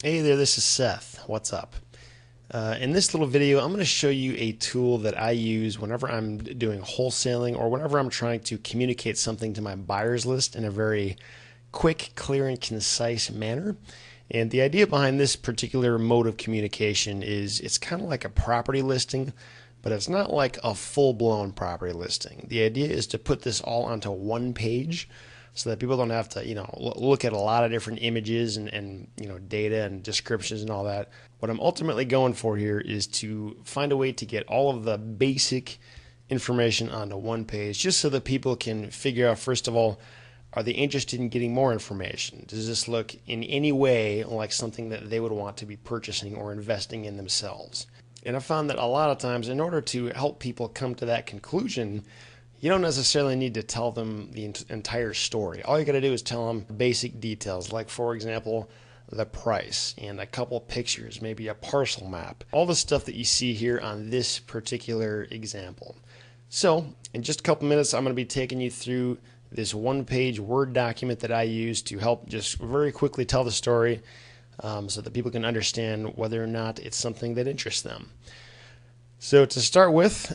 Hey there, this is Seth. What's up? In this little video, I'm going to show you a tool that I use whenever I'm doing wholesaling or whenever I'm trying to communicate something to my buyers list in a very quick, clear, and concise manner. And the idea behind this particular mode of communication is it's kind of like a property listing, but it's not like a full-blown property listing. The idea is to put this all onto one page so that people don't have to, look at a lot of different images and data and descriptions and all that. What I'm ultimately going for here is to find a way to get all of the basic information onto one page, just so that people can figure out, first of all, are they interested in getting more information? Does this look in any way like something that they would want to be purchasing or investing in themselves? And I found that a lot of times, in order to help people come to that conclusion, you don't necessarily need to tell them the entire story. All you got to do is tell them basic details, like, for example, the price and a couple pictures, maybe a parcel map, all the stuff that you see here on this particular example. So in just a couple minutes, I'm going to be taking you through this one-page Word document that I use to help just very quickly tell the story, so that people can understand whether or not it's something that interests them. So to start with,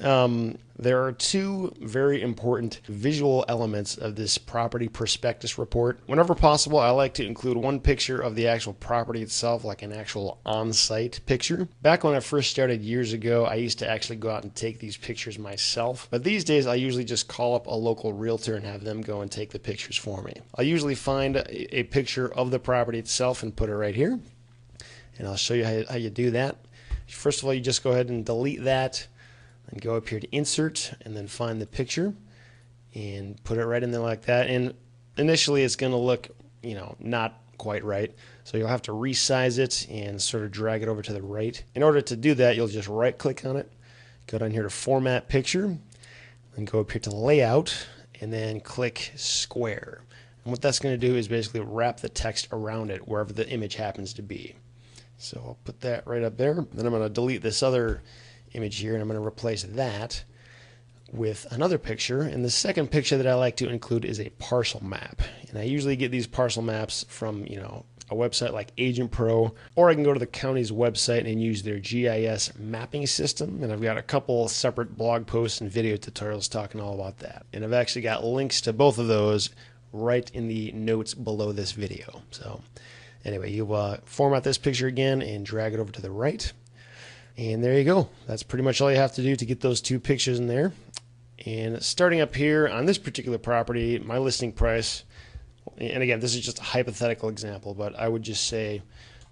there are two very important visual elements of this property prospectus report. Whenever possible, I like to include one picture of the actual property itself, like an actual on-site picture. Back when I first started years ago, I used to actually go out and take these pictures myself. But these days, I usually just call up a local realtor and have them go and take the pictures for me. I'll usually find a picture of the property itself and put it right here. And I'll show you how you do that. First of all, you just go ahead and delete that and go up here to insert and then find the picture and put it right in there like that. And initially it's going to look, not quite right. So you'll have to resize it and sort of drag it over to the right. In order to do that, you'll just right click on it, go down here to format picture, and go up here to layout and then click square. And what that's going to do is basically wrap the text around it wherever the image happens to be. So I'll put that right up there. Then I'm going to delete this other image here, and I'm going to replace that with another picture. And the second picture that I like to include is a parcel map. And I usually get these parcel maps from, a website like Agent Pro, or I can go to the county's website and use their GIS mapping system. And I've got a couple separate blog posts and video tutorials talking all about that. And I've actually got links to both of those right in the notes below this video. So anyway, you format this picture again and drag it over to the right. And there you go. That's pretty much all you have to do to get those two pictures in there. And starting up here on this particular property, my listing price, and again, this is just a hypothetical example, but I would just say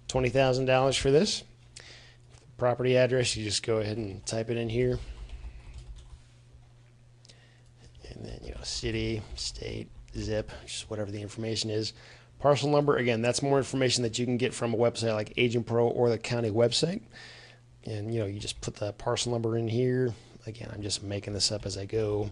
$20,000 for this. Property address, you just go ahead and type it in here. And then, city, state, zip, just whatever the information is. Parcel number, again, that's more information that you can get from a website like Agent Pro or the county website. And, you just put the parcel number in here. Again, I'm just making this up as I go.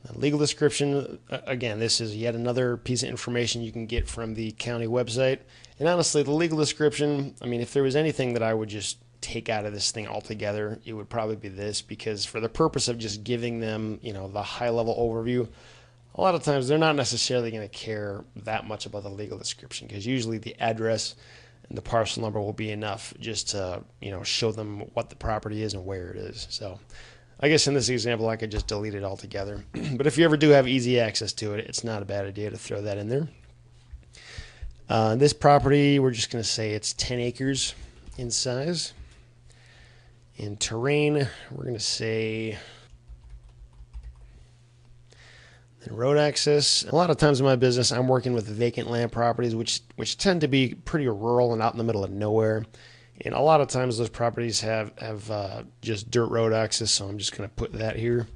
The legal description, again, this is yet another piece of information you can get from the county website. And honestly, the legal description, if there was anything that I would just take out of this thing altogether, it would probably be this, because for the purpose of just giving them, the high-level overview, a lot of times they're not necessarily going to care that much about the legal description, because usually the address and the parcel number will be enough just to, show them what the property is and where it is. So I guess in this example, I could just delete it altogether. But if you ever do have easy access to it, it's not a bad idea to throw that in there. This property, we're just going to say it's 10 acres in size. In terrain, we're going to say and road access. A lot of times in my business, I'm working with vacant land properties, which tend to be pretty rural and out in the middle of nowhere. And a lot of times those properties have just dirt road access, so I'm just going to put that here.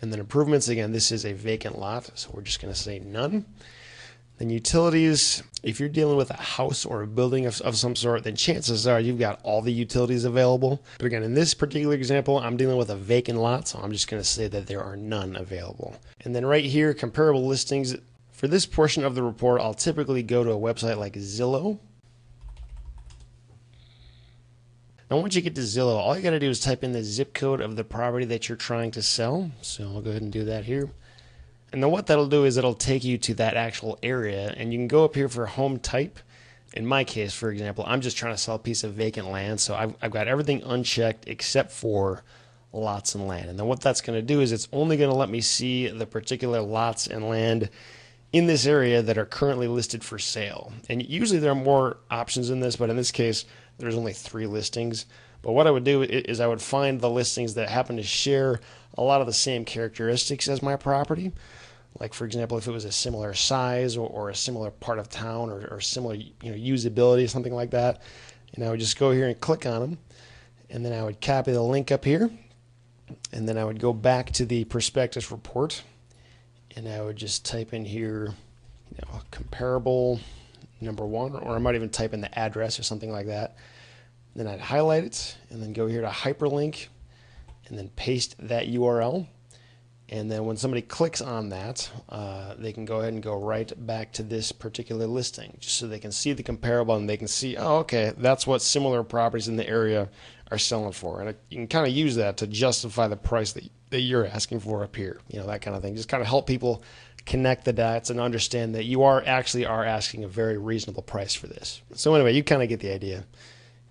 And then improvements, again, this is a vacant lot, so we're just going to say none. Then utilities, if you're dealing with a house or a building of some sort, then chances are you've got all the utilities available. But again, in this particular example, I'm dealing with a vacant lot, so I'm just going to say that there are none available. And then right here, comparable listings. For this portion of the report, I'll typically go to a website like Zillow. Now, once you get to Zillow, all you got to do is type in the zip code of the property that you're trying to sell. So I'll go ahead and do that here. And then what that'll do is it'll take you to that actual area, and you can go up here for home type. In my case, for example, I'm just trying to sell a piece of vacant land, so I've got everything unchecked except for lots and land. And then what that's going to do is it's only going to let me see the particular lots and land in this area that are currently listed for sale. And usually there are more options in this, but in this case, there's only 3 listings. But what I would do is I would find the listings that happen to share a lot of the same characteristics as my property. Like, for example, if it was a similar size or a similar part of town or similar usability, something like that. And I would just go here and click on them. And then I would copy the link up here. And then I would go back to the prospectus report. And I would just type in here, comparable number 1. Or I might even type in the address or something like that. Then I'd highlight it and then go here to hyperlink and then paste that URL. And then when somebody clicks on that, they can go ahead and go right back to this particular listing, just so they can see the comparable and they can see, oh, okay, that's what similar properties in the area are selling for. And you can kind of use that to justify the price that you're asking for up here, that kind of thing. Just kind of help people connect the dots and understand that you are asking a very reasonable price for this. So anyway, you kind of get the idea.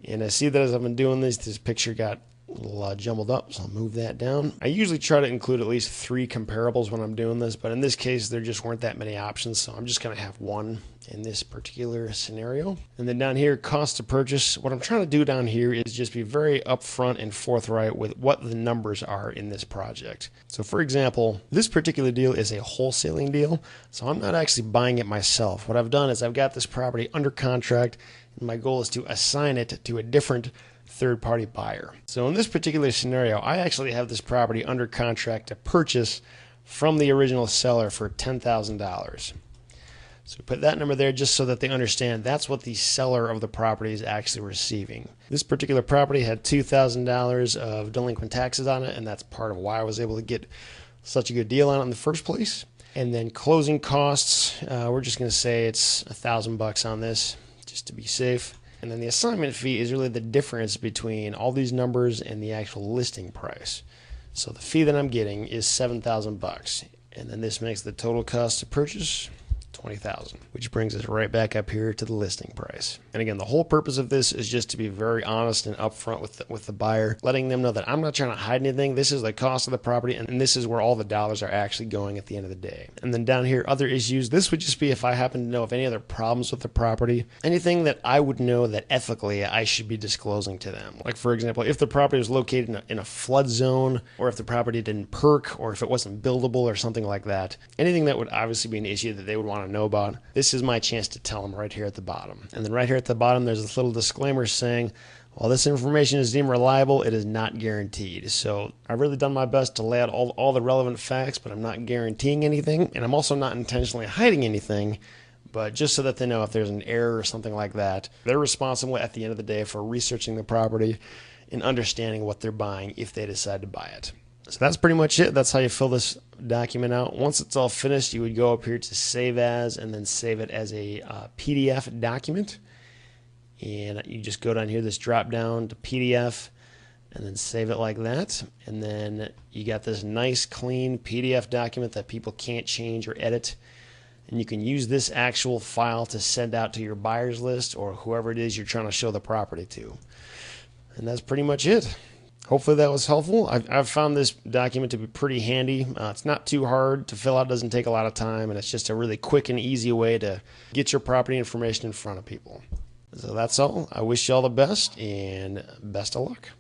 And I see that as I've been doing this picture got a little jumbled up, so I'll move that down. I usually try to include at least 3 comparables when I'm doing this, but in this case there just weren't that many options, so I'm just going to have 1 in this particular scenario. And then down here, cost to purchase. What I'm trying to do down here is just be very upfront and forthright with what the numbers are in this project. So for example, this particular deal is a wholesaling deal, so I'm not actually buying it myself. What I've done is I've got this property under contract, and my goal is to assign it to a different third-party buyer. So in this particular scenario, I actually have this property under contract to purchase from the original seller for $10,000. So put that number there just so that they understand that's what the seller of the property is actually receiving. This particular property had $2,000 of delinquent taxes on it, and that's part of why I was able to get such a good deal on it in the first place. And then closing costs, we're just going to say it's $1,000 on this, just to be safe. And then the assignment fee is really the difference between all these numbers and the actual listing price. So the fee that I'm getting is $7,000, and then this makes the total cost to purchase $20,000, which brings us right back up here to the listing price. And again, the whole purpose of this is just to be very honest and upfront with the buyer, letting them know that I'm not trying to hide anything. This is the cost of the property, and this is where all the dollars are actually going at the end of the day. And then down here, other issues. This would just be if I happen to know of any other problems with the property, anything that I would know that ethically I should be disclosing to them. Like, for example, if the property was located in a flood zone, or if the property didn't perk, or if it wasn't buildable or something like that, anything that would obviously be an issue that they would want to know about, this is my chance to tell them right here at the bottom. And then right here at the bottom, there's this little disclaimer saying, while this information is deemed reliable, it is not guaranteed. So I've really done my best to lay out all the relevant facts, but I'm not guaranteeing anything, and I'm also not intentionally hiding anything. But just so that they know if there's an error or something like that, they're responsible at the end of the day for researching the property and understanding what they're buying if they decide to buy it. So that's pretty much it. That's how you fill this document out. Once it's all finished, you would go up here to save as and then save it as a PDF document. And you just go down here, this drop down to PDF, and then save it like that. And then you got this nice clean PDF document that people can't change or edit. And you can use this actual file to send out to your buyers list or whoever it is you're trying to show the property to. And that's pretty much it. Hopefully that was helpful. I've found this document to be pretty handy. It's not too hard to fill out, doesn't take a lot of time, and it's just a really quick and easy way to get your property information in front of people. So that's all. I wish you all the best and best of luck.